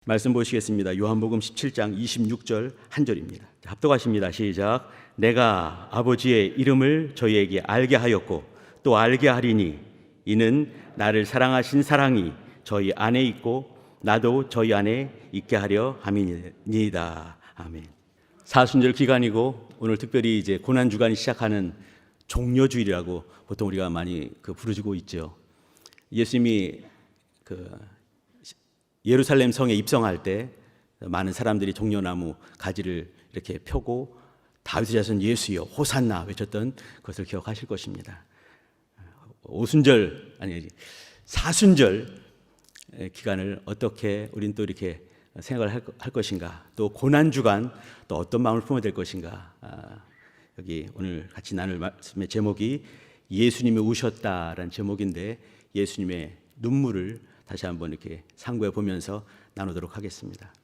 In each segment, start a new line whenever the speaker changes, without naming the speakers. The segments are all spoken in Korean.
말씀 보시겠습니다. 요한복음 17장 26절 한 절입니다. 합독하십니다. 시작. 내가 아버지의 이름을 저희에게 알게 하였고 또 알게 하리니 이는 나를 사랑하신 사랑이 저희 안에 있고 나도 저희 안에 있게 하려 함이니이다. 아멘. 사순절 기간이고 오늘 특별히 이제 고난 주간이 시작하는 종려주일이라고 보통 우리가 많이 부르지고 있죠. 예수님이 예루살렘 성에 입성할 때 많은 사람들이 종려나무 가지를 이렇게 펴고 다윗의 자손 예수여 호산나 외쳤던 것을 기억하실 것입니다. 사순절 기간을 어떻게 우리는 또 이렇게 생각을 할 것인가, 또 고난 주간 또 어떤 마음을 품어야 될 것인가. 여기 오늘 같이 나눌 말씀의 제목이 예수님이 우셨다라는 제목인데 예수님의 눈물을 다시 한번 이렇게 상고해 보면서 나누도록 하겠습니다.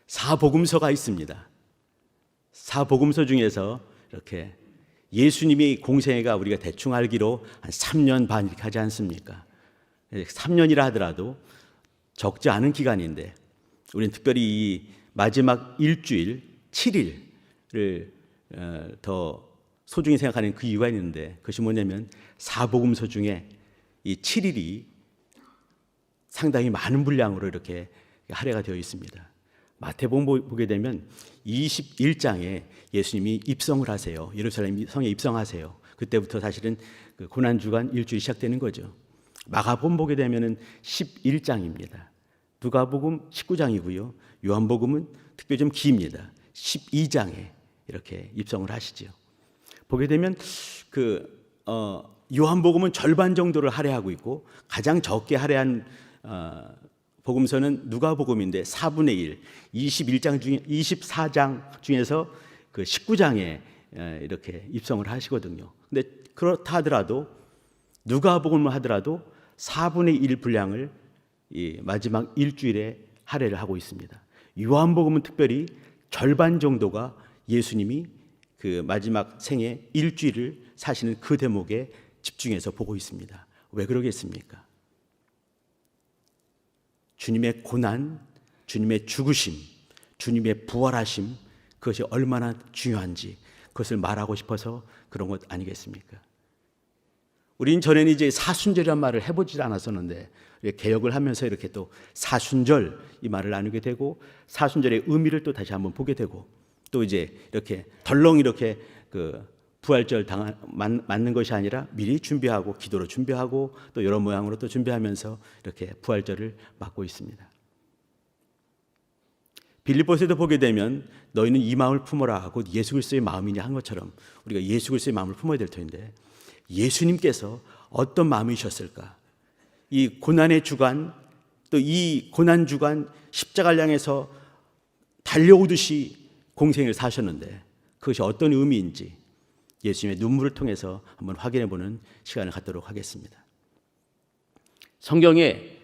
사복음서가 있습니다. 사복음서 중에서 이렇게 예수님이 공생애가 우리가 대충 알기로 한 3년 반 이렇게 하지 않습니까? 3년이라 하더라도 적지 않은 기간인데 우리는 특별히 이 마지막 일주일 7일을 더 소중히 생각하는 그 이유가 있는데 그것이 뭐냐면 사복음서 중에 이 7일이 상당히 많은 분량으로 이렇게 할애가 되어 있습니다. 마태복음 보게 되면 21장에 예수님이 입성을 하세요. 예루살렘 성에 입성하세요. 그때부터 사실은 그 고난주간 일주일이 시작되는 거죠. 마가복음 보게 되면 11장입니다. 누가복음 19장이고요. 요한복음은 특별히 좀 깁니다. 12장에 이렇게 입성을 하시죠. 보게 되면 요한복음은 절반 정도를 할애하고 있고 가장 적게 할애한 복음서는 누가복음인데 4분의 1, 24장 중에서 그 19장에 이렇게 입성을 하시거든요. 근데 그렇다 하더라도 누가복음을 하더라도 4분의 1 분량을 이 마지막 일주일에 할애를 하고 있습니다. 요한복음은 특별히 절반 정도가 예수님이 그 마지막 생애 일주일을 사시는 그 대목에 집중해서 보고 있습니다. 왜 그러겠습니까? 주님의 고난, 주님의 죽으심, 주님의 부활하심, 그것이 얼마나 중요한지 그것을 말하고 싶어서 그런 것 아니겠습니까? 우린 전에는 이제 사순절이란 말을 해보지 않았었는데 개혁을 하면서 이렇게 또 사순절 이 말을 나누게 되고 사순절의 의미를 또 다시 한번 보게 되고 또 이제 이렇게 덜렁 이렇게 부활절 맞는 것이 아니라 미리 준비하고 기도로 준비하고 또 여러 모양으로 또 준비하면서 이렇게 부활절을 맞고 있습니다. 빌립보서에도 보게 되면 너희는 이 마음을 품어라 하고 예수 그리스도의 마음이냐 한 것처럼 우리가 예수 그리스도의 마음을 품어야 될 터인데 예수님께서 어떤 마음이셨을까? 이 고난의 주간 또 이 고난 주간 십자가를 향해서 달려오듯이 공생을 사셨는데 그것이 어떤 의미인지 예수님의 눈물을 통해서 한번 확인해 보는 시간을 갖도록 하겠습니다. 성경에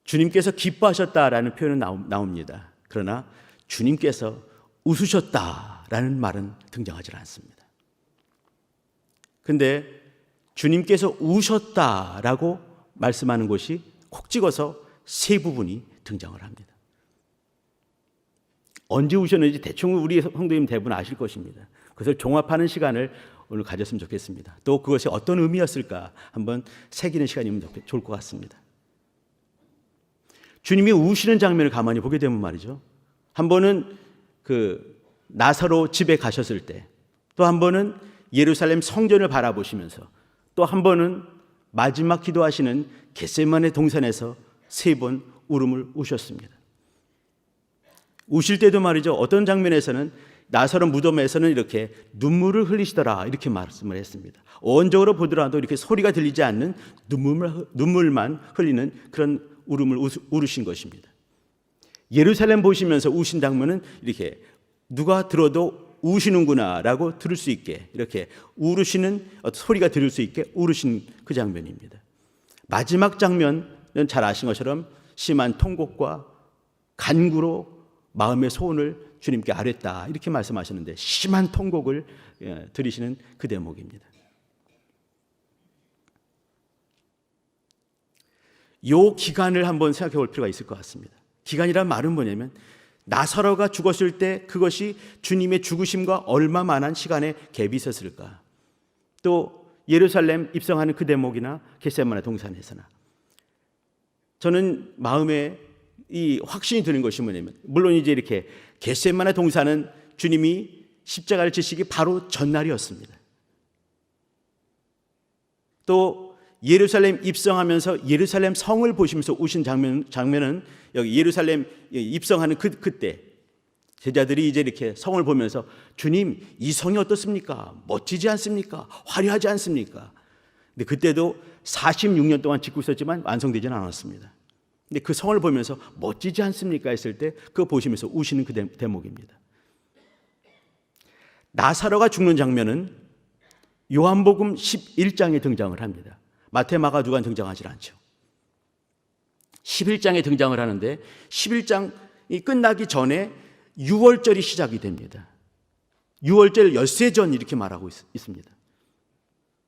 주님께서 기뻐하셨다라는 표현은 나옵니다. 그러나 주님께서 웃으셨다라는 말은 등장하지 않습니다. 그런데 주님께서 우셨다라고 말씀하는 것이 콕 찍어서 세 부분이 등장을 합니다. 언제 우셨는지 대충 우리 성도님 대부분 아실 것입니다. 그것을 종합하는 시간을 오늘 가졌으면 좋겠습니다. 또 그것이 어떤 의미였을까 한번 새기는 시간이면 좋을 것 같습니다. 주님이 우시는 장면을 가만히 보게 되면 말이죠. 한 번은 나사로 집에 가셨을 때, 또 한 번은 예루살렘 성전을 바라보시면서, 또 한 번은 마지막 기도하시는 겟세마네 동산에서 3번 울음을 우셨습니다. 우실 때도 말이죠. 어떤 장면에서는 나사로 무덤에서는 이렇게 눈물을 흘리시더라 이렇게 말씀을 했습니다. 원적으로 보더라도 이렇게 소리가 들리지 않는 눈물만 흘리는 그런 울음을 울으신 것입니다. 예루살렘 보시면서 우신 장면은 이렇게 누가 들어도 우시는구나라고 들을 수 있게 이렇게 울으시는 소리가 들을 수 있게 울으신 그 장면입니다. 마지막 장면은 잘 아신 것처럼 심한 통곡과 간구로 마음의 소원을 주님께 아뢰다 이렇게 말씀하셨는데 심한 통곡을 들으시는 그 대목입니다. 요 기간을 한번 생각해 볼 필요가 있을 것 같습니다. 기간이란 말은 뭐냐면 나사로가 죽었을 때 그것이 주님의 죽으심과 얼마만한 시간의 갭이 있었을까. 또 예루살렘 입성하는 그 대목이나 겟세마네 동산에서나 저는 마음에 이 확신이 드는 것이 뭐냐면, 물론 이제 이렇게 겟세마네 동산은 주님이 십자가를 지시기 바로 전날이었습니다. 또 예루살렘 입성하면서 예루살렘 성을 보시면서 우신 장면은 여기 예루살렘 입성하는 그때 제자들이 이제 이렇게 성을 보면서 주님, 이 성이 어떻습니까? 멋지지 않습니까? 화려하지 않습니까? 근데 그때도 46년 동안 짓고 있었지만 완성되지는 않았습니다. 근데 그 성을 보면서 멋지지 않습니까? 했을 때 그거 보시면서 우시는 그 대목입니다. 나사로가 죽는 장면은 요한복음 11장에 등장을 합니다. 마태, 마가, 누가는 등장하지 않죠. 11장에 등장을 하는데 11장이 끝나기 전에 유월절이 시작이 됩니다. 유월절 엿새 전 이렇게 말하고 있습니다.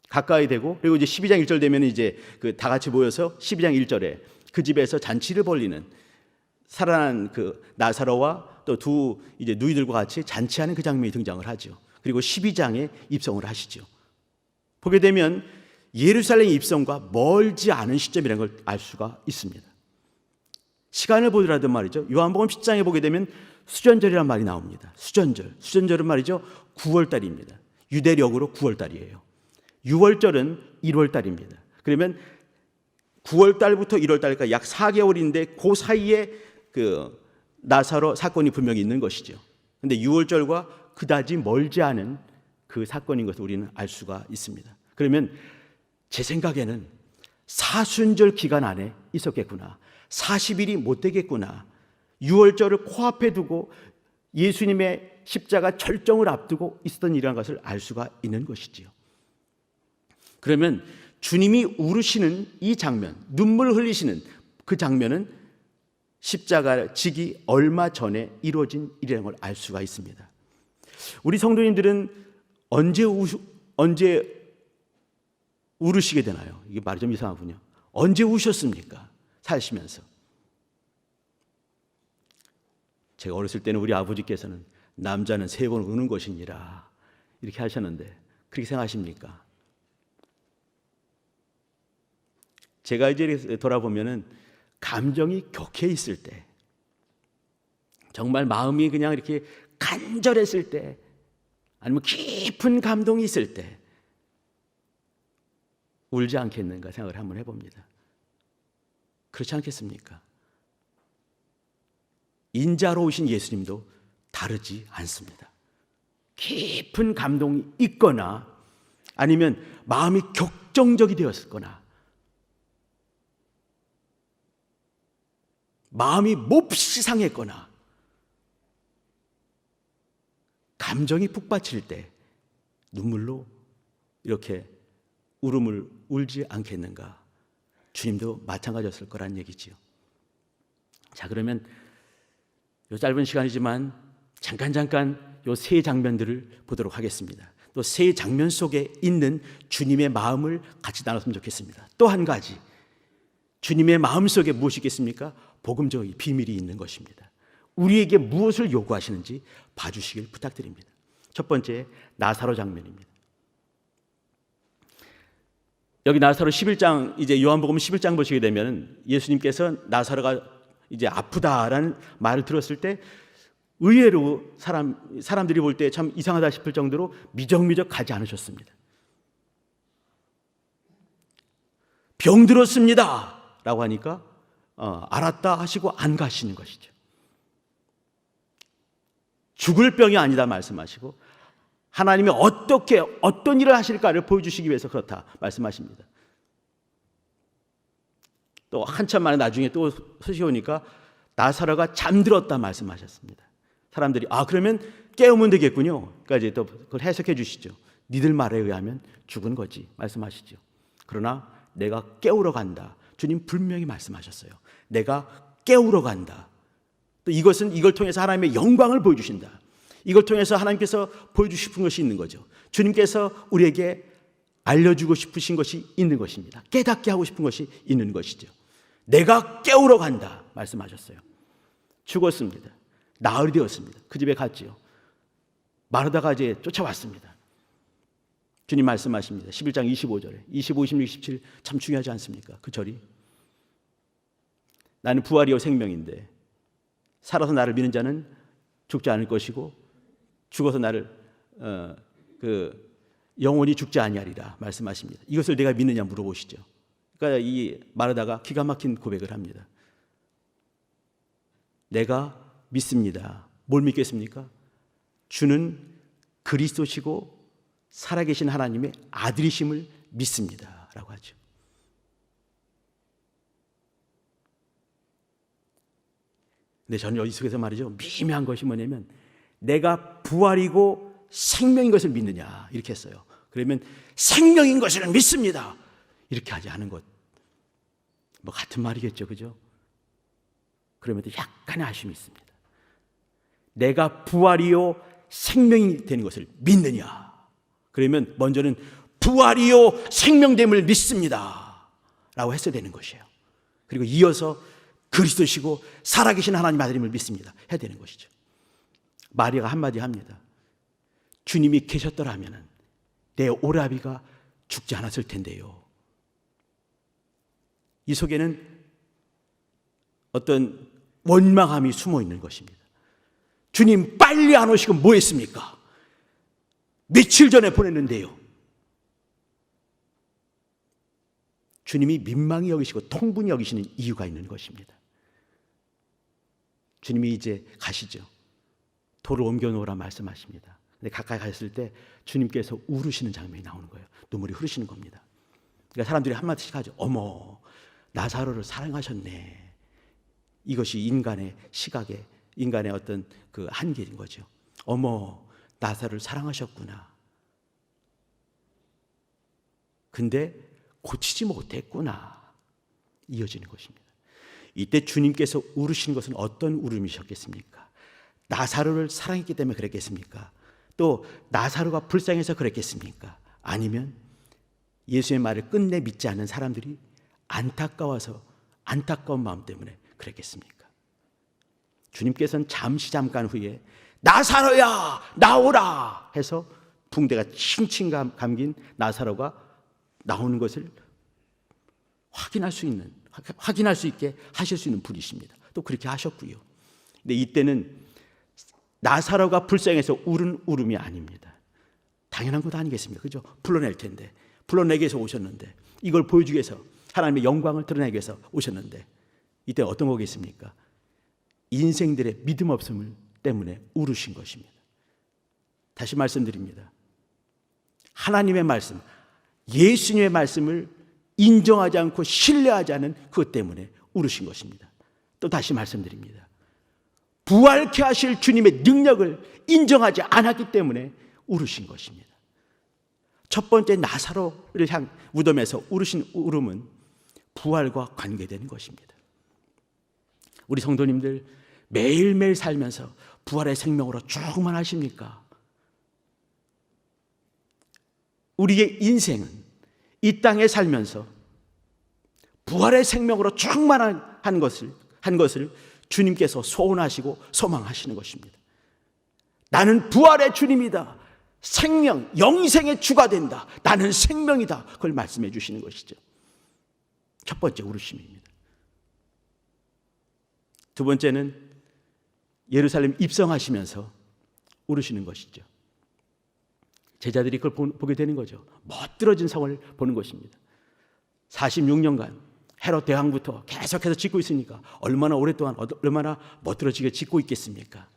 가까이 되고, 그리고 이제 12장 1절 되면 이제 다 같이 모여서 12장 1절에 그 집에서 잔치를 벌리는, 살아난 그 나사로와 또 두 이제 누이들과 같이 잔치하는 그 장면이 등장을 하죠. 그리고 12장에 입성을 하시죠. 보게 되면 예루살렘 입성과 멀지 않은 시점이라는 걸 알 수가 있습니다. 시간을 보더라도 말이죠, 요한복음 10장에 보게 되면 수전절이라는 말이 나옵니다. 수전절은 말이죠 9월달입니다. 유대력으로 9월달이에요. 유월절은 1월달입니다. 그러면 9월달부터 1월달까지 약 4개월인데 그 사이에 그 나사로 사건이 분명히 있는 것이죠. 그런데 유월절과 그다지 멀지 않은 그 사건인 것을 우리는 알 수가 있습니다. 그러면 제 생각에는 사순절 기간 안에 있었겠구나, 40일이 못 되겠구나, 유월절을 코앞에 두고 예수님의 십자가 절정을 앞두고 있었던 일이라는 것을 알 수가 있는 것이지요. 그러면 주님이 울으시는 이 장면, 눈물 흘리시는 그 장면은 십자가 지기 얼마 전에 이루어진 일이라는 걸 알 수가 있습니다. 우리 성도님들은 언제 울으시게 되나요? 이게 말이 좀 이상하군요. 언제 우셨습니까? 사시면서. 제가 어렸을 때는 우리 아버지께서는 남자는 3번 우는 것이니라 이렇게 하셨는데, 그렇게 생각하십니까? 제가 이제 돌아보면은 감정이 격해 있을 때, 정말 마음이 그냥 이렇게 간절했을 때, 아니면 깊은 감동이 있을 때 울지 않겠는가 생각을 한번 해봅니다. 그렇지 않겠습니까? 인자로 오신 예수님도 다르지 않습니다. 깊은 감동이 있거나 아니면 마음이 격정적이 되었거나 마음이 몹시 상했거나 감정이 북받칠 때 눈물로 이렇게 울음을 울지 않겠는가? 주님도 마찬가지였을 거란 얘기지요. 자, 그러면 요 짧은 시간이지만 잠깐 요 세 장면들을 보도록 하겠습니다. 또 세 장면 속에 있는 주님의 마음을 같이 나눴으면 좋겠습니다. 또 한 가지, 주님의 마음 속에 무엇이 있겠습니까? 복음적인 비밀이 있는 것입니다. 우리에게 무엇을 요구하시는지 봐주시길 부탁드립니다. 첫 번째, 나사로 장면입니다. 여기 나사로 11장, 이제 요한복음 11장 보시게 되면 예수님께서 나사로가 이제 아프다라는 말을 들었을 때 의외로 사람들이 볼 때 참 이상하다 싶을 정도로 미적미적 가지 않으셨습니다. 병 들었습니다 라고 하니까 알았다 하시고 안 가시는 것이죠. 죽을 병이 아니다 말씀하시고 하나님이 어떤 일을 하실까를 보여주시기 위해서 그렇다 말씀하십니다. 또 한참 만에 나중에 또 소식이 오니까 나사로가 잠들었다 말씀하셨습니다. 사람들이 그러면 깨우면 되겠군요. 그러니까 이제 또 그걸 해석해 주시죠. 니들 말에 의하면 죽은 거지 말씀하시죠. 그러나 내가 깨우러 간다. 주님 분명히 말씀하셨어요. 내가 깨우러 간다. 또 이걸 통해서 하나님의 영광을 보여주신다. 이걸 통해서 하나님께서 보여주고 싶은 것이 있는 거죠. 주님께서 우리에게 알려주고 싶으신 것이 있는 것입니다. 깨닫게 하고 싶은 것이 있는 것이죠. 내가 깨우러 간다 말씀하셨어요. 죽었습니다. 나흘이 되었습니다. 그 집에 갔지요. 마르다가 이제 쫓아왔습니다. 주님 말씀하십니다. 11장 25절에 25, 26, 27 참 중요하지 않습니까? 그 절이 나는 부활이요 생명인데 살아서 나를 믿는 자는 죽지 않을 것이고 죽어서 나를 영원히 죽지 아니하리라 말씀하십니다. 이것을 내가 믿느냐 물어보시죠. 그러니까 이 마르다가 기가 막힌 고백을 합니다. 내가 믿습니다. 뭘 믿겠습니까? 주는 그리스도시고 살아계신 하나님의 아들이심을 믿습니다 라고 하죠. 근데 저는 여기 속에서 말이죠, 미묘한 것이 뭐냐면 내가 부활이고 생명인 것을 믿느냐 이렇게 했어요. 그러면 생명인 것을 믿습니다 이렇게 하지 않은 것, 뭐 같은 말이겠죠, 그죠? 그러면도 약간의 아쉬움이 있습니다. 내가 부활이요 생명이 되는 것을 믿느냐, 그러면 먼저는 부활이요 생명됨을 믿습니다 라고 했어야 되는 것이에요. 그리고 이어서 그리스도시고 살아계신 하나님 아들임을 믿습니다 해야 되는 것이죠. 마리아가 한마디 합니다. 주님이 계셨더라면 내 오라비가 죽지 않았을 텐데요. 이 속에는 어떤 원망함이 숨어 있는 것입니다. 주님 빨리 안 오시고 뭐 했습니까? 며칠 전에 보냈는데요. 주님이 민망히 여기시고 통분히 여기시는 이유가 있는 것입니다. 주님이 이제 가시죠. 돌을 옮겨놓으라 말씀하십니다. 근데 가까이 갔을 때 주님께서 울으시는 장면이 나오는 거예요. 눈물이 흐르시는 겁니다. 그러니까 사람들이 한마디씩 하죠. 어머, 나사로를 사랑하셨네. 이것이 인간의 시각에, 인간의 어떤 그 한계인 거죠. 어머, 나사로를 사랑하셨구나. 근데 고치지 못했구나. 이어지는 것입니다. 이때 주님께서 울으신 것은 어떤 울음이셨겠습니까? 나사로를 사랑했기 때문에 그랬겠습니까? 또 나사로가 불쌍해서 그랬겠습니까? 아니면 예수의 말을 끝내 믿지 않는 사람들이 안타까워서 안타까운 마음 때문에 그랬겠습니까? 주님께서는 잠깐 후에 나사로야 나오라 해서 붕대가 칭칭 감긴 나사로가 나오는 것을 확인할 수 있게 하실 수 있는 분이십니다. 또 그렇게 하셨고요. 근데 이때는 나사로가 불쌍해서 울은 울음이 아닙니다. 당연한 것 아니겠습니까? 그죠? 불러낼 텐데, 불러내기 위해서 오셨는데, 이걸 보여주기 위해서, 하나님의 영광을 드러내기 위해서 오셨는데, 이때 어떤 거겠습니까? 인생들의 믿음 없음을 때문에 울으신 것입니다. 다시 말씀드립니다. 하나님의 말씀, 예수님의 말씀을 인정하지 않고 신뢰하지 않은 그것 때문에 울으신 것입니다. 또 다시 말씀드립니다. 부활케 하실 주님의 능력을 인정하지 않았기 때문에 울으신 것입니다. 첫 번째 나사로를 향 무덤에서 울으신 울음은 부활과 관계되는 것입니다. 우리 성도님들 매일매일 살면서 부활의 생명으로 충만하십니까? 우리의 인생은 이 땅에 살면서 부활의 생명으로 충만한 것을 주님께서 소원하시고 소망하시는 것입니다. 나는 부활의 주님이다. 생명, 영생의 주가 된다. 나는 생명이다. 그걸 말씀해 주시는 것이죠. 첫 번째 울으심입니다. 두 번째는 예루살렘 입성하시면서 울으시는 것이죠. 제자들이 그걸 보게 되는 거죠. 멋들어진 성을 보는 것입니다. 46년간 헤롯 대왕부터 계속해서 짓고 있으니까 얼마나 오랫동안 얼마나 멋들어지게 짓고 있겠습니까?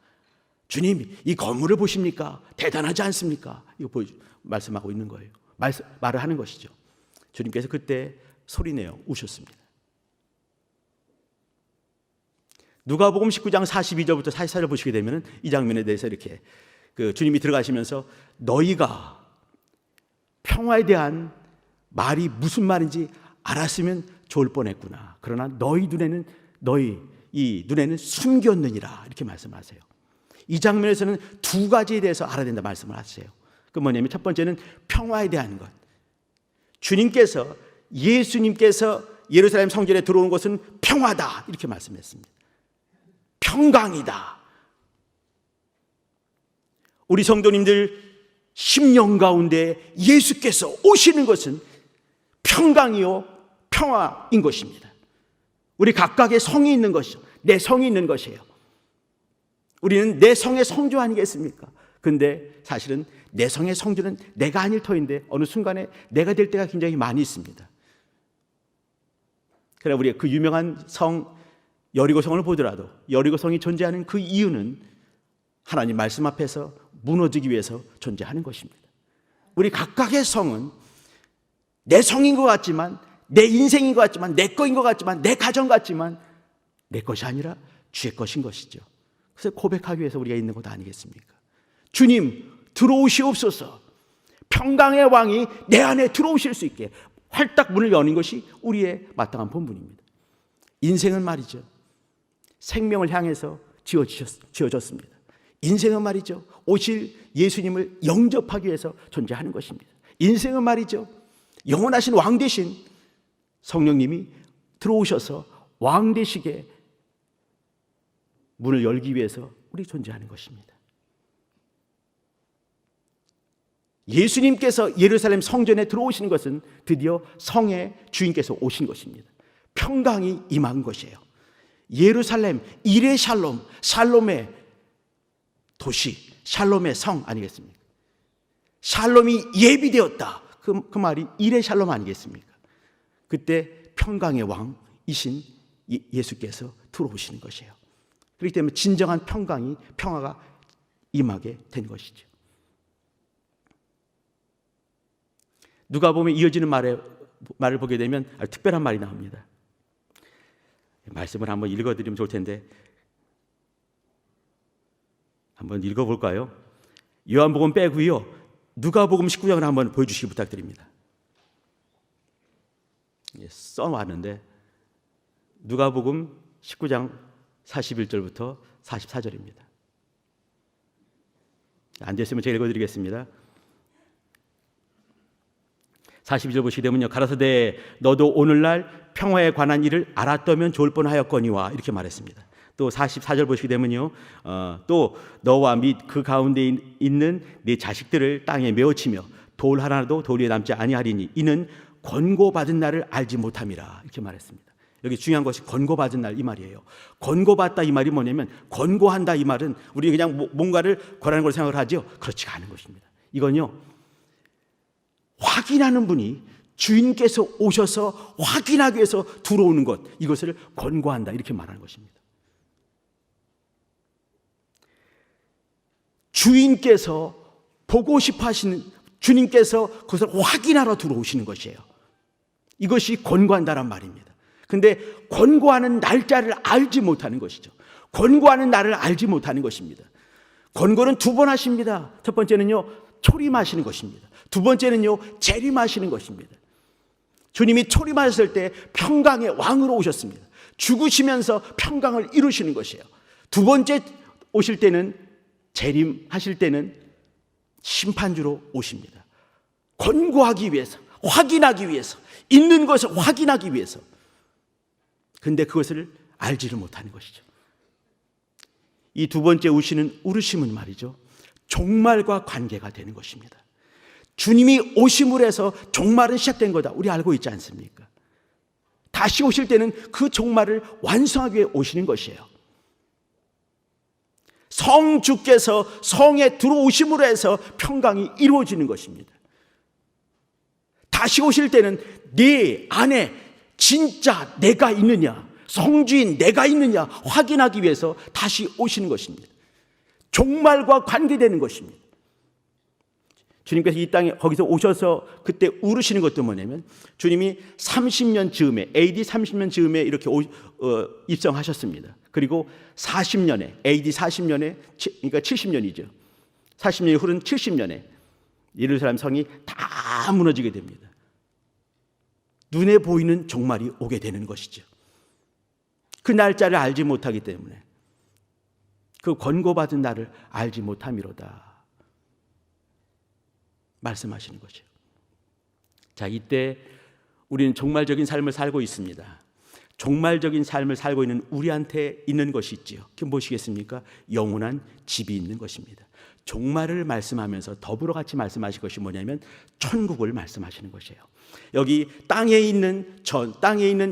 주님, 이 건물을 보십니까? 대단하지 않습니까? 이거 말씀하고 있는 거예요. 말을 하는 것이죠. 주님께서 그때 소리내어 우셨습니다. 누가복음 19장 42절부터 44절 보시게 되면 이 장면에 대해서 이렇게 주님이 들어가시면서 너희가 평화에 대한 말이 무슨 말인지 알았으면 좋을 뻔했구나. 그러나 너희 눈에는 숨겼느니라. 이렇게 말씀하세요. 이 장면에서는 두 가지에 대해서 알아야 된다 말씀을 하세요. 그 뭐냐면 첫 번째는 평화에 대한 것. 예수님께서 예루살렘 성전에 들어오는 것은 평화다 이렇게 말씀했습니다. 평강이다. 우리 성도님들 심령 가운데 예수께서 오시는 것은 평강이요 평화인 것입니다. 우리 각각의 성이 있는 것이죠. 내 성이 있는 것이에요. 우리는 내 성의 성주 아니겠습니까? 근데 사실은 내 성의 성주는 내가 아닐 터인데 어느 순간에 내가 될 때가 굉장히 많이 있습니다. 그러나 우리가 그 유명한 성 여리고성을 보더라도 여리고성이 존재하는 그 이유는 하나님 말씀 앞에서 무너지기 위해서 존재하는 것입니다. 우리 각각의 성은 내 성인 것 같지만, 내 인생인 것 같지만, 내 거인 것 같지만, 내 가정 같지만 내 것이 아니라 주의 것인 것이죠. 그래서 고백하기 위해서 우리가 있는 것 아니겠습니까? 주님 들어오시옵소서. 평강의 왕이 내 안에 들어오실 수 있게 활딱 문을 여는 것이 우리의 마땅한 본분입니다. 인생은 말이죠, 생명을 향해서 지어졌습니다. 인생은 말이죠, 오실 예수님을 영접하기 위해서 존재하는 것입니다. 인생은 말이죠, 영원하신 왕 대신 성령님이 들어오셔서 왕 되시게 문을 열기 위해서 우리 존재하는 것입니다. 예수님께서 예루살렘 성전에 들어오시는 것은 드디어 성의 주인께서 오신 것입니다. 평강이 임한 것이에요. 예루살렘 이레 샬롬, 샬롬의 도시, 샬롬의 성 아니겠습니까? 샬롬이 예비되었다. 그 말이 이레 샬롬 아니겠습니까? 그때 평강의 왕이신 예수께서 들어오시는 것이에요. 그렇기 때문에 진정한 평화가 임하게 된 것이죠. 누가복음에 이어지는 말을 보게 되면 아주 특별한 말이 나옵니다. 말씀을 한번 읽어드리면 좋을 텐데 한번 읽어볼까요? 요한복음 빼고요, 누가복음 19장을 한번 보여주시기 부탁드립니다. 써놨는데 누가복음 19장 41절부터 44절입니다. 안 됐으면 제가 읽어드리겠습니다. 42절 보시게 되면요, 가라사대 너도 오늘날 평화에 관한 일을 알았다면 좋을 뻔하였거니와 이렇게 말했습니다. 또 44절 보시게 되면요, 또 너와 및 그 가운데 있는 네 자식들을 땅에 메어치며 돌 하나도 돌 위에 남지 아니하리니 이는 권고받은 날을 알지 못함이라 이렇게 말했습니다. 여기 중요한 것이 권고받은 날 이 말이에요. 권고받다 이 말이 뭐냐면, 권고한다 이 말은 우리 그냥 뭔가를 권하는 걸 생각을 하죠. 그렇지가 않은 것입니다. 이건요, 확인하는 분이 주인께서 오셔서 확인하기 위해서 들어오는 것, 이것을 권고한다 이렇게 말하는 것입니다. 주인께서 보고 싶어 하시는, 주님께서 그것을 확인하러 들어오시는 것이에요. 이것이 권고한다란 말입니다. 근데 권고하는 날짜를 알지 못하는 것이죠. 권고하는 날을 알지 못하는 것입니다. 권고는 두 번 하십니다. 첫 번째는요, 초림하시는 것입니다. 두 번째는요, 재림하시는 것입니다. 주님이 초림하셨을 때 평강의 왕으로 오셨습니다. 죽으시면서 평강을 이루시는 것이에요. 두 번째 오실 때는, 재림하실 때는 심판주로 오십니다. 권고하기 위해서, 확인하기 위해서, 있는 것을 확인하기 위해서. 근데 그것을 알지를 못하는 것이죠. 이 두 번째 오시는 우르심은 말이죠, 종말과 관계가 되는 것입니다. 주님이 오심을 해서 종말은 시작된 거다, 우리 알고 있지 않습니까? 다시 오실 때는 그 종말을 완성하기 위해 오시는 것이에요. 성주께서 성에 들어오심으로 해서 평강이 이루어지는 것입니다. 다시 오실 때는 네 안에 진짜 내가 있느냐, 성주인 내가 있느냐 확인하기 위해서 다시 오시는 것입니다. 종말과 관계되는 것입니다. 주님께서 이 땅에 거기서 오셔서 그때 우르시는 것도 뭐냐면, 주님이 30년 즈음에, AD 30년 즈음에 이렇게 입성하셨습니다. 그리고 40년에, AD 40년에, 그러니까 70년이죠. 40년이 흐른 70년에 예루살렘 성이 다 무너지게 됩니다. 눈에 보이는 종말이 오게 되는 것이죠. 그 날짜를 알지 못하기 때문에, 그 권고받은 날을 알지 못함이로다 말씀하시는 거죠. 자, 이때 우리는 종말적인 삶을 살고 있습니다. 종말적인 삶을 살고 있는 우리한테 있는 것이 있지요. 그게 무엇이겠습니까? 영원한 집이 있는 것입니다. 종말을 말씀하면서 더불어 같이 말씀하실 것이 뭐냐면 천국을 말씀하시는 것이에요. 여기 땅에 있는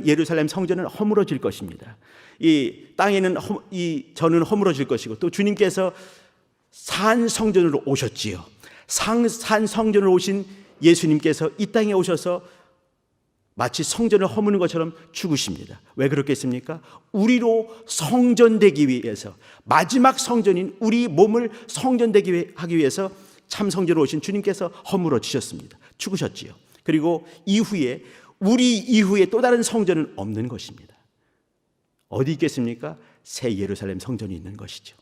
예루살렘 성전은 허물어질 것입니다. 이 땅에는 이 전은 허물어질 것이고, 또 주님께서 산 성전으로 오셨지요. 산 성전으로 오신 예수님께서 이 땅에 오셔서 마치 성전을 허무는 것처럼 죽으십니다. 왜 그렇겠습니까? 우리로 성전되기 위해서, 마지막 성전인 우리 몸을 성전되기 하기 위해서 참 성전으로 오신 주님께서 허물어지셨습니다. 죽으셨지요. 그리고 우리 이후에 또 다른 성전은 없는 것입니다. 어디 있겠습니까? 새 예루살렘 성전이 있는 것이죠.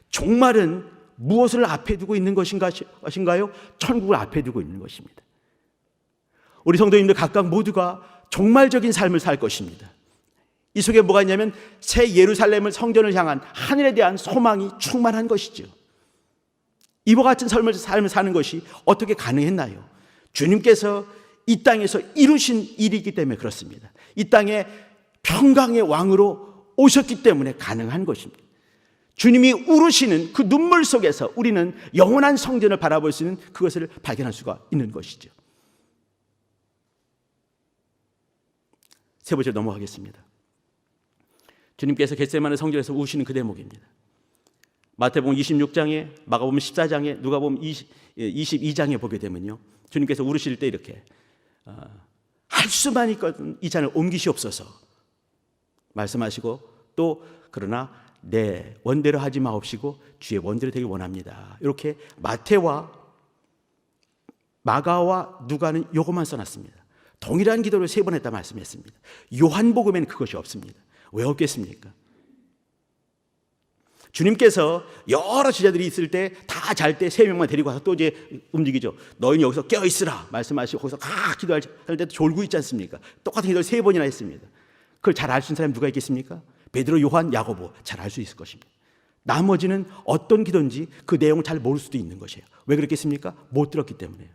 종말은 무엇을 앞에 두고 있는 것인가요? 천국을 앞에 두고 있는 것입니다. 우리 성도님들 각각 모두가 종말적인 삶을 살 것입니다. 이 속에 뭐가 있냐면 새 예루살렘을 성전을 향한 하늘에 대한 소망이 충만한 것이죠. 이와 같은 삶을 사는 것이 어떻게 가능했나요? 주님께서 이 땅에서 이루신 일이기 때문에 그렇습니다. 이 땅에 평강의 왕으로 오셨기 때문에 가능한 것입니다. 주님이 우르시는 그 눈물 속에서 우리는 영원한 성전을 바라볼 수 있는 그것을 발견할 수가 있는 것이죠. 세 번째 넘어가겠습니다. 주님께서 겟세마네 성전에서 우시는 그 대목입니다. 마태복음 26장에, 마가복음 14장에, 누가복음 22장에 보게 되면요, 주님께서 우르실 때 이렇게 할 수만 있거든 이 잔을 옮기시옵소서 말씀하시고, 또 그러나 내 원대로 하지 마옵시고 주의 원대로 되길 원합니다. 이렇게 마태와 마가와 누가는 요것만 써놨습니다. 동일한 기도를 3번 했다 말씀했습니다. 요한복음에는 그것이 없습니다. 왜 없겠습니까? 주님께서 여러 제자들이 있을 때 다 잘 때 3명만 데리고 와서 또 이제 움직이죠. 너희는 여기서 깨어있으라 말씀하시고 거기서 기도할 때도 졸고 있지 않습니까? 똑같은 기도를 3번이나 했습니다. 그걸 잘 알 수 있는 사람이 누가 있겠습니까? 베드로, 요한, 야고보 잘 알 수 있을 것입니다. 나머지는 어떤 기도인지 그 내용을 잘 모를 수도 있는 것이에요. 왜 그렇겠습니까? 못 들었기 때문에요.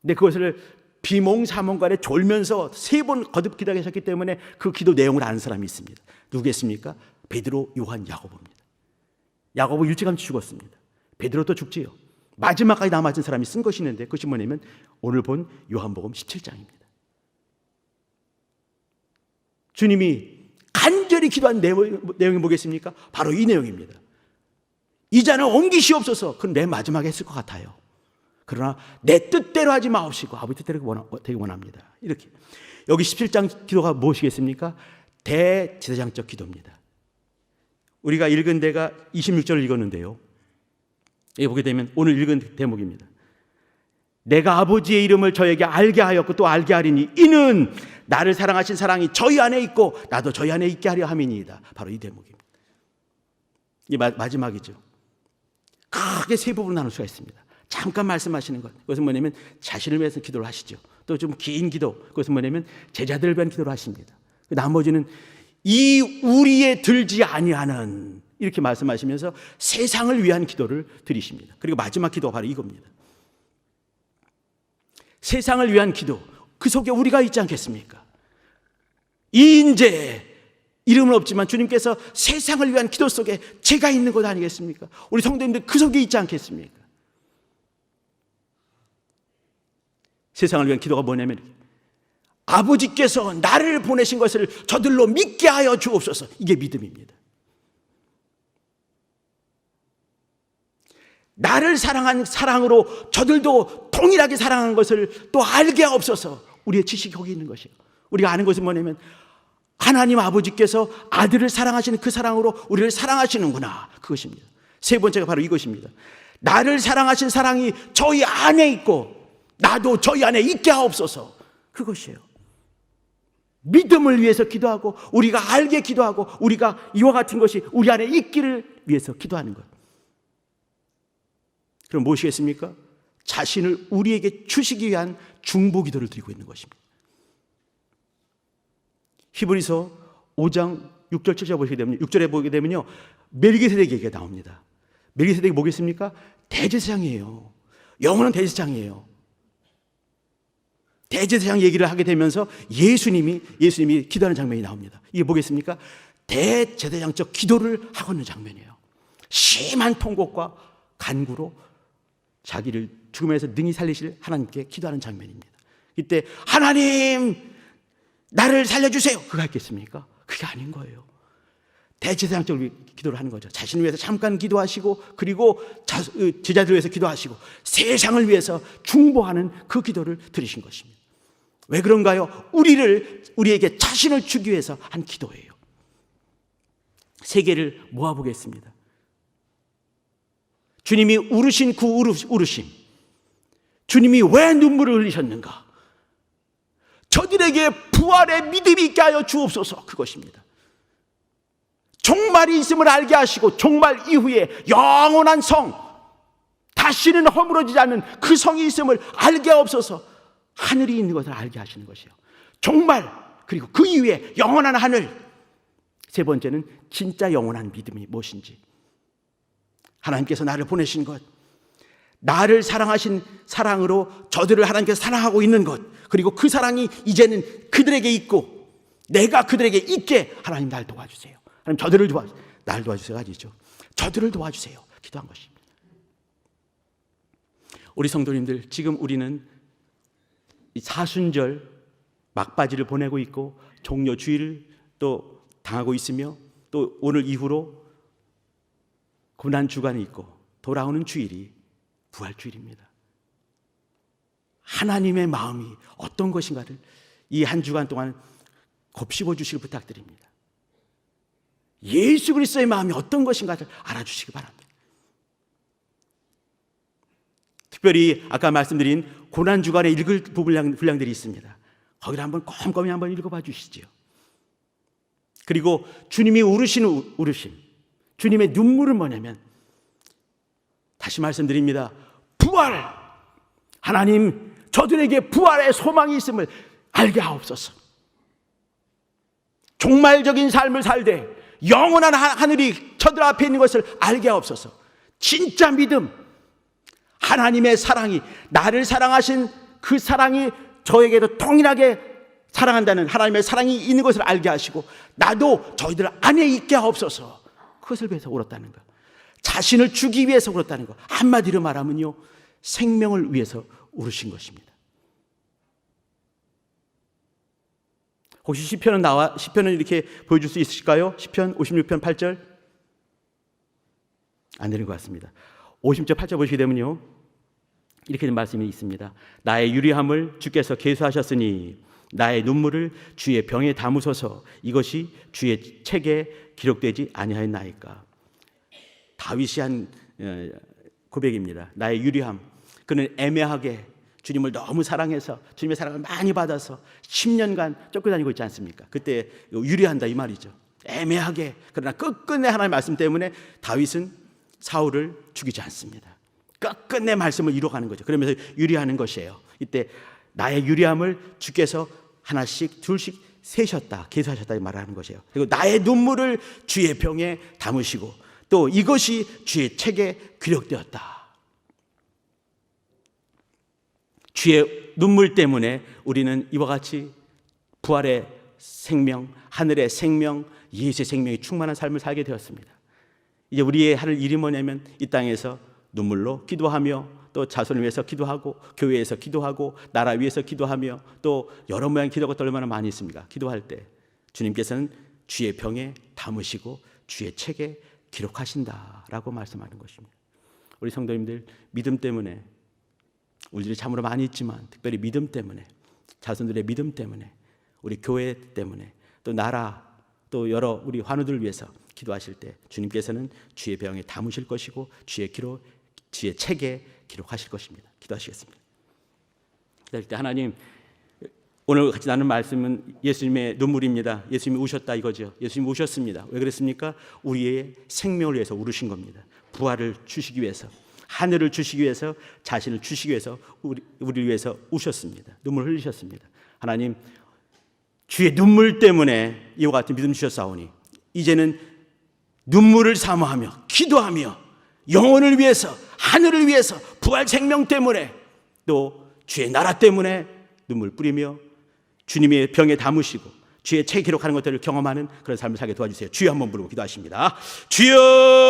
근데 그것을 비몽사몽간에 졸면서 3번 거듭 기도하셨기 때문에 그 기도 내용을 아는 사람이 있습니다. 누구겠습니까? 베드로, 요한, 야고보입니다. 야고보 일찌감치 죽었습니다. 베드로도 죽지요. 마지막까지 남아진 사람이 쓴 것이 있는데 그것이 뭐냐면 오늘 본 요한복음 17장입니다. 주님이 간절히 기도한 내용이 뭐겠습니까? 바로 이 내용입니다. 이 잔을 옮기시옵소서. 그건 내 마지막에 했을 것 같아요. 그러나 내 뜻대로 하지 마옵시고 아버지 뜻대로 되기 원합니다. 이렇게 여기 17장 기도가 무엇이겠습니까? 대제사장적 기도입니다. 우리가 읽은 데가 26절을 읽었는데요, 여기 보게 되면 오늘 읽은 대목입니다. 내가 아버지의 이름을 저에게 알게 하였고 또 알게 하리니 이는 나를 사랑하신 사랑이 저희 안에 있고 나도 저희 안에 있게 하려 함이니이다. 바로 이 대목입니다. 이 마지막이죠. 크게 3부분으로 나눌 수가 있습니다. 잠깐 말씀하시는 것, 그것은 뭐냐면 자신을 위해서 기도를 하시죠. 또 좀 긴 기도, 그것은 뭐냐면 제자들을 위한 기도를 하십니다. 나머지는 이 우리에 들지 아니하는, 이렇게 말씀하시면서 세상을 위한 기도를 드리십니다. 그리고 마지막 기도가 바로 이겁니다. 세상을 위한 기도, 그 속에 우리가 있지 않겠습니까? 이 인재, 이름은 없지만 주님께서 세상을 위한 기도 속에 제가 있는 것 아니겠습니까? 우리 성도님들 그 속에 있지 않겠습니까? 세상을 위한 기도가 뭐냐면 아버지께서 나를 보내신 것을 저들로 믿게 하여 주옵소서. 이게 믿음입니다. 나를 사랑한 사랑으로 저들도 동일하게 사랑한 것을 또 알게 하옵소서. 우리의 지식이 거기 있는 것이에요. 우리가 아는 것은 뭐냐면 하나님 아버지께서 아들을 사랑하시는 그 사랑으로 우리를 사랑하시는구나, 그것입니다. 3번째가 바로 이것입니다. 나를 사랑하신 사랑이 저희 안에 있고 나도 저희 안에 있게 하옵소서. 그것이에요. 믿음을 위해서 기도하고 우리가 알게 기도하고 우리가 이와 같은 것이 우리 안에 있기를 위해서 기도하는 것. 그럼 무엇이겠습니까? 자신을 우리에게 주시기 위한 중보 기도를 드리고 있는 것입니다. 히브리서 5장 6절 7절 보시게 되면 6절에 보게 되면요, 멜기세덱 얘기가 나옵니다. 멜기세덱이 뭐겠습니까? 대제사장이에요. 영원한 대제사장이에요. 대제사장 얘기를 하게 되면서 예수님이 기도하는 장면이 나옵니다. 이게 뭐겠습니까? 대제사장적 기도를 하고 있는 장면이에요. 심한 통곡과 간구로 자기를 죽음에서 능히 살리실 하나님께 기도하는 장면입니다. 이때 하나님 나를 살려주세요. 그거 했겠습니까? 그게 아닌 거예요. 대제사장적으로 기도를 하는 거죠. 자신을 위해서 잠깐 기도하시고, 그리고 제자들을 위해서 기도하시고, 세상을 위해서 중보하는 그 기도를 드리신 것입니다. 왜 그런가요? 우리에게 자신을 주기 위해서 한 기도예요. 세계를 모아보겠습니다. 주님이 울으신 그 울으심, 주님이 왜 눈물을 흘리셨는가? 저들에게 부활의 믿음이 있게 하여 주옵소서. 그것입니다. 종말이 있음을 알게 하시고, 종말 이후에 영원한 성, 다시는 허물어지지 않는 그 성이 있음을 알게 하옵소서. 하늘이 있는 것을 알게 하시는 것이요. 종말, 그리고 그 이후에 영원한 하늘. 세 번째는 진짜 영원한 믿음이 무엇인지. 하나님께서 나를 보내신 것, 나를 사랑하신 사랑으로 저들을 하나님께서 사랑하고 있는 것, 그리고 그 사랑이 이제는 그들에게 있고 내가 그들에게 있게 하나님 날 도와주세요. 하나님 저들을 날 도와주세요가 아니죠. 저들을 도와주세요. 기도한 것입니다. 우리 성도님들, 지금 우리는 이 사순절 막바지를 보내고 있고 종려 주일을 또 당하고 있으며, 또 오늘 이후로 고난 주간이 있고 돌아오는 주일이 부활주일입니다. 하나님의 마음이 어떤 것인가를 이 한 주간 동안 곱씹어 주시길 부탁드립니다. 예수 그리스도의 마음이 어떤 것인가를 알아주시기 바랍니다. 특별히 아까 말씀드린 고난 주간에 읽을 분량들이 있습니다. 거기를 한번 꼼꼼히 한번 읽어봐 주시죠. 그리고 주님이 울으신 울으심, 주님의 눈물은 뭐냐면, 다시 말씀드립니다. 부활! 하나님 저들에게 부활의 소망이 있음을 알게 하옵소서. 종말적인 삶을 살되 영원한 하늘이 저들 앞에 있는 것을 알게 하옵소서. 진짜 믿음, 하나님의 사랑이, 나를 사랑하신 그 사랑이 저에게도 동일하게 사랑한다는 하나님의 사랑이 있는 것을 알게 하시고, 나도 저희들 안에 있게 하옵소서. 그것을 위해서 울었다는 것, 자신을 주기 위해서 울었다는 것, 한마디로 말하면요, 생명을 위해서 울으신 것입니다. 혹시 시편은 이렇게 보여줄 수 있으실까요? 시편 56편 8절 안 되는 것 같습니다. 50절 8절 보시게 되면요, 이렇게 된 말씀이 있습니다. 나의 유리함을 주께서 계수하셨으니 나의 눈물을 주의 병에 담으소서. 이것이 주의 책에 기록되지 아니하였나이까. 다윗이 한 고백입니다. 나의 유리함. 그는 애매하게 주님을 너무 사랑해서 주님의 사랑을 많이 받아서 10년간 쫓고 다니고 있지 않습니까? 그때 유리한다 이 말이죠. 애매하게, 그러나 끝끝내 하나님의 말씀 때문에 다윗은 사울을 죽이지 않습니다. 끝끝내 말씀을 이루어가는 거죠. 그러면서 유리하는 것이에요. 이때 나의 유리함을 주께서 하나씩 둘씩 세셨다, 계수하셨다 말하는 것이에요. 그리고 나의 눈물을 주의 병에 담으시고, 또 이것이 주의 책에 기록되었다. 주의 눈물 때문에 우리는 이와 같이 부활의 생명, 하늘의 생명, 예수의 생명이 충만한 삶을 살게 되었습니다. 이제 우리의 할 일이 뭐냐면, 이 땅에서 눈물로 기도하며, 또 자손을 위해서 기도하고, 교회에서 기도하고, 나라 위해서 기도하며, 또 여러 모양 기도가 또 얼마나 많이 있습니까? 기도할 때 주님께서는 주의 병에 담으시고 주의 책에 기록하신다라고 말씀하는 것입니다. 우리 성도님들, 믿음 때문에 울 일이 참으로 많이 있지만, 특별히 믿음 때문에, 자손들의 믿음 때문에, 우리 교회 때문에, 또 나라, 또 여러 우리 환우들을 위해서 기도하실 때 주님께서는 주의 병에 담으실 것이고 주의 책에 기록하실 것입니다. 기도하시겠습니다. 기도할 때, 하나님, 오늘 같이 나눈 말씀은 예수님의 눈물입니다. 예수님이 우셨다 이거죠. 예수님이 우셨습니다. 왜 그랬습니까? 우리의 생명을 위해서 울으신 겁니다. 부활을 주시기 위해서, 하늘을 주시기 위해서, 자신을 주시기 위해서 우리를 위해서 우셨습니다. 눈물 흘리셨습니다. 하나님, 주의 눈물 때문에 이와 같은 믿음 주셨사오니 이제는 눈물을 사모하며 기도하며 영혼을 위해서, 하늘을 위해서, 부활 생명 때문에, 또 주의 나라 때문에 눈물 뿌리며 주님의 병에 담으시고 주의 책 기록하는 것들을 경험하는 그런 삶을 살게 도와주세요. 주여 한번 부르고 기도하십니다. 주여